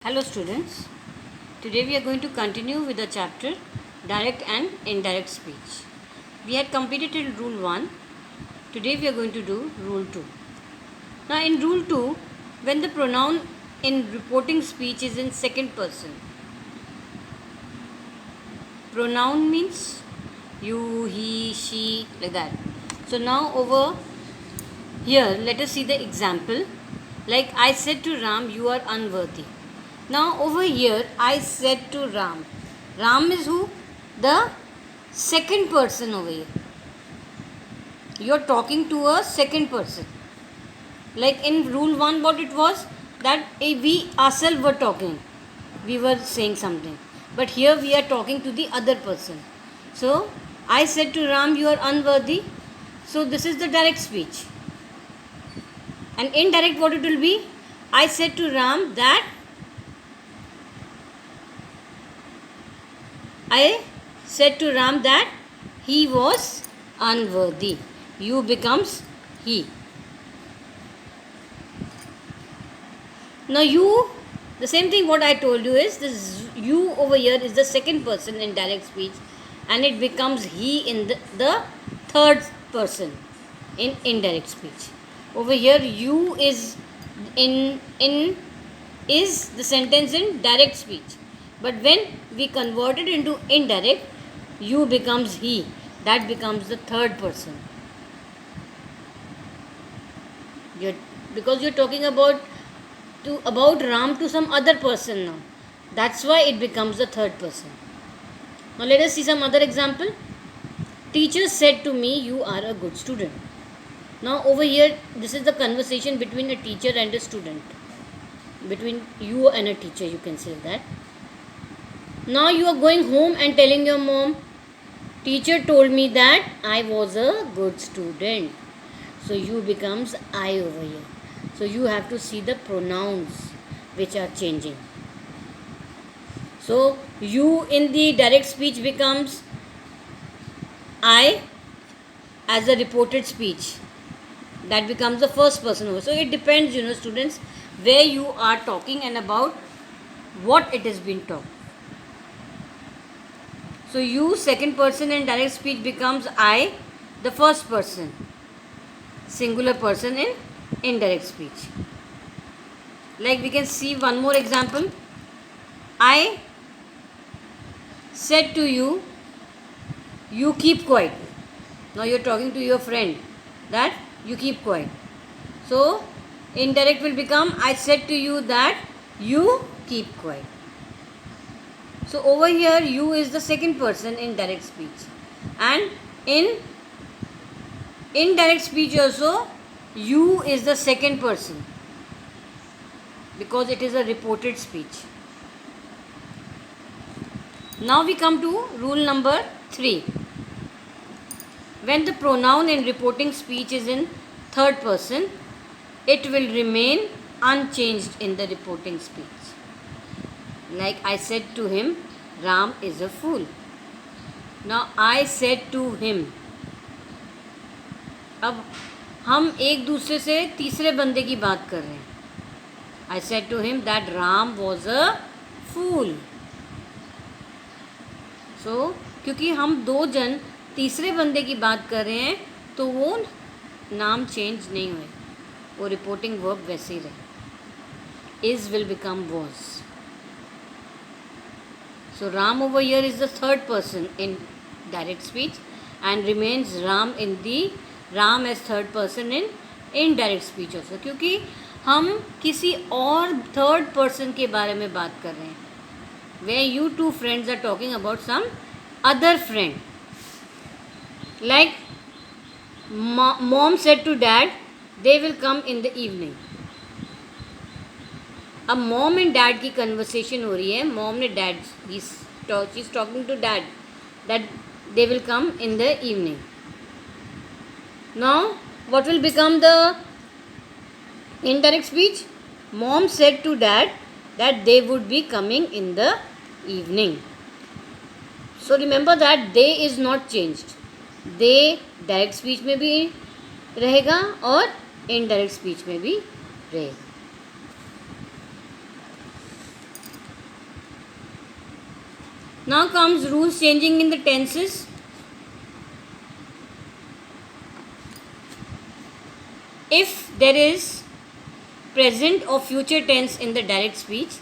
Hello students, today we are going to continue with the chapter direct and indirect speech. We had completed till rule 1, today we are going to do rule 2. Now in rule 2, when the pronoun in reporting speech is in second person, pronoun means you, he, she, like that. So now over here let us see the example, like I said to Ram, you are unworthy. Now over here I said to Ram. Ram is who? The second person over here. You are talking to a second person. Like in rule 1 what it was? That we ourselves were talking. We were saying something. But here we are talking to the other person. So I said to Ram, you are unworthy. So this is the direct speech. And indirect what it will be? I said to Ram that I said to Ram that he was unworthy. You becomes he. Now you, the same thing what I told you is this you over here is the second person in direct speech and it becomes he in the third person in indirect speech. Over here you is in is the sentence in direct speech. But when we convert it into indirect, you becomes he. That becomes the third person. Because you're talking about Ram to some other person now. That's why it becomes the third person. Now let us see some other example. Teacher said to me, you are a good student. Now over here, this is the conversation between a teacher and a student. Between you and a teacher, you can say that. Now you are going home and telling your mom, teacher told me that I was a good student. So you becomes I over here. So you have to see the pronouns which are changing. So you in the direct speech becomes I as a reported speech. That becomes the first person over. So it depends, students, where you are talking and about what it has been talked. So you second person in direct speech becomes I, the first person, singular person in indirect speech. Like we can see one more example. I said to you, you keep quiet. Now you're talking to your friend that you keep quiet. So indirect will become I said to you that you keep quiet. So over here you is the second person in direct speech. And in indirect speech also you is the second person because it is a reported speech. Now we come to rule number 3. When the pronoun in reporting speech is in third person, it will remain unchanged in the reporting speech. Like I said to him, Ram is a fool. Now I said to him. अब हम एक दूसरे से तीसरे बंदे की बात कर रहे हैं. I said to him that Ram was a fool. So क्योंकि हम दो जन तीसरे बंदे की बात कर रहे हैं तो वो नाम चेंज नहीं हुए, वो रिपोर्टिंग वर्ब वैसे ही रहे. Is will become was. So Ram over here is the third person in direct speech and remains Ram as third person in indirect speech also. क्योंकि हम किसी और थर्ड पर्सन के बारे में बात कर रहे हैं. Where you two friends are talking about some other friend. Like mom said to dad, they will come in the evening. अब मॉम एंड डैड की कन्वर्सेशन हो रही है. मॉम ने dad she is talking to dad that they will come in the evening. Now what will become the indirect speech? Mom said to dad that they would be coming in the evening. So remember that they is not changed. They direct speech में भी रहेगा और indirect speech में भी रहेगा. Now comes rules changing in the tenses. If there is present or future tense in the direct speech,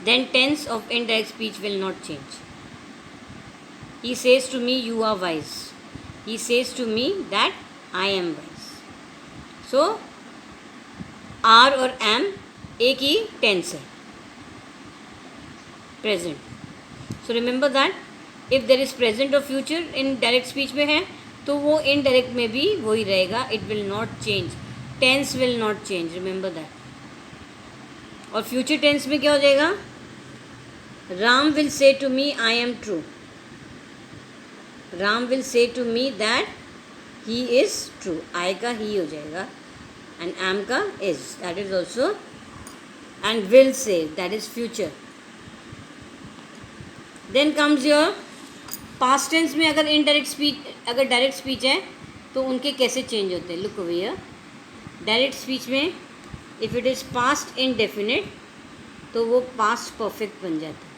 then tense of indirect speech will not change. He says to me, you are wise. He says to me that I am wise. So are और am एक ही tense है, present. So remember that if there is present or future in direct speech में है तो वो indirect में भी वही रहेगा. It will not change. Tense will not change. Remember that. और future tense में क्या हो जाएगा? Ram will say to me, I am true. Ram will say to me that he is true. I का he हो जाएगा and am का is. That is also. And will say, that is future. Then comes your past tense में अगर indirect speech, अगर direct speech है तो उनके कैसे change होते हैं? Look over here. Direct speech में if it is past indefinite तो वो past perfect बन जाता है.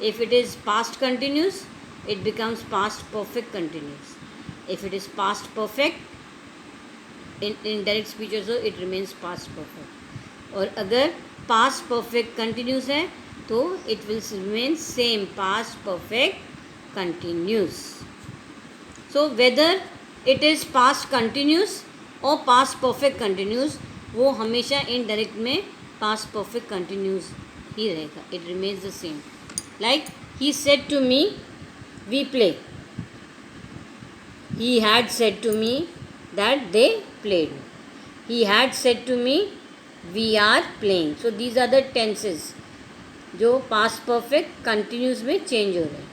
If it is past continuous it becomes past perfect continuous. If it is past perfect in direct speech also it remains past perfect. और अगर past perfect continuous है तो it will remain same past perfect continuous. So whether it is past continuous or past perfect continuous वो हमेशा indirect में past perfect continuous ही रहेगा. It remains the same. Like he said to me, we play. He had said to me that they played. He had said to me we are playing. So these are the tenses जो past perfect continuous में change हो रहे हैं.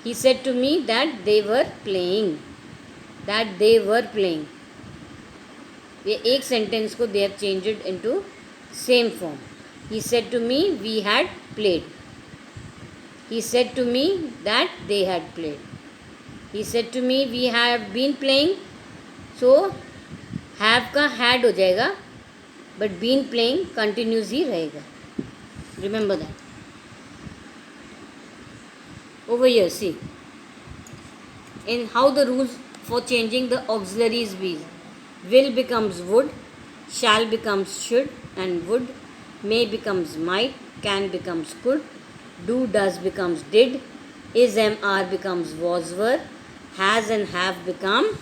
He said to me that they were playing. That they were playing. ये एक sentence को they have changed into same form. He said to me we had played. He said to me that they had played. He said to me we have been playing. So have का had हो जाएगा but been playing continuous ही रहेगा. Remember that. Over here, see. In how the rules for changing the auxiliaries be. Will becomes would, shall becomes should and would, may becomes might, can becomes could, do does becomes did, is am are becomes was were, has and have become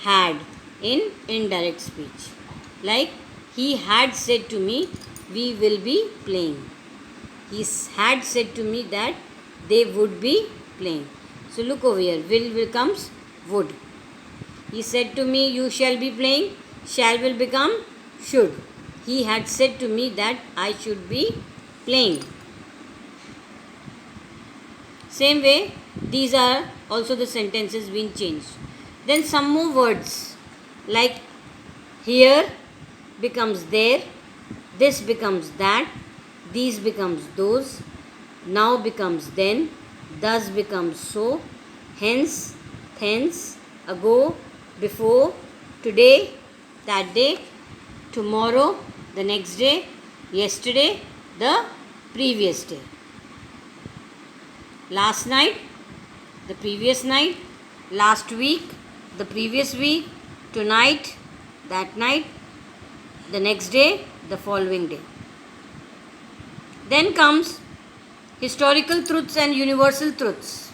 had in indirect speech. Like he had said to me we will be playing. He had said to me that they would be playing. So look over here. Will becomes would. He said to me you shall be playing. Shall will become should. He had said to me that I should be playing. Same way these are also the sentences being changed. Then some more words like here becomes there, this becomes that, these becomes those, now becomes then, thus becomes so, hence, thence, ago, before, today, that day, tomorrow, the next day, yesterday, the previous day, last night, the previous night, last week, the previous week, tonight, that night, the next day, the following day. Then comes historical truths and universal truths.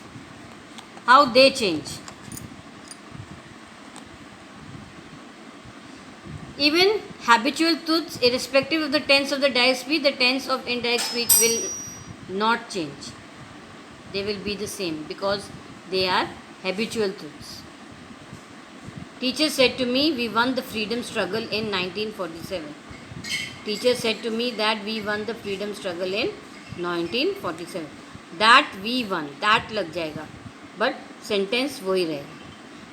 How they change. Even habitual truths, irrespective of the tense of the direct speech, the tense of indirect speech will not change. They will be the same because they are habitual truths. Teacher said to me, we won the freedom struggle in 1947. Teacher said to me that we won the freedom struggle in 1947. That we won, that लग जाएगा. But sentence वही रहेगा.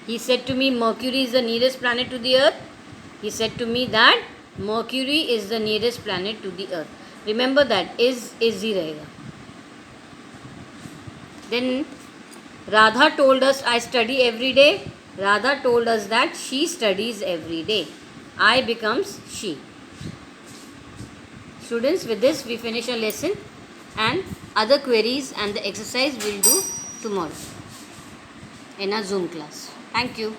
He said to me, Mercury is the nearest planet to the Earth. He said to me that Mercury is the nearest planet to the Earth. Remember that is ही रहेगा. Then Radha told us I study every day. Radha told us that she studies every day. I becomes she. Students, with this we finish our lesson. and other queries and the exercise we'll do tomorrow in our Zoom class. Thank you.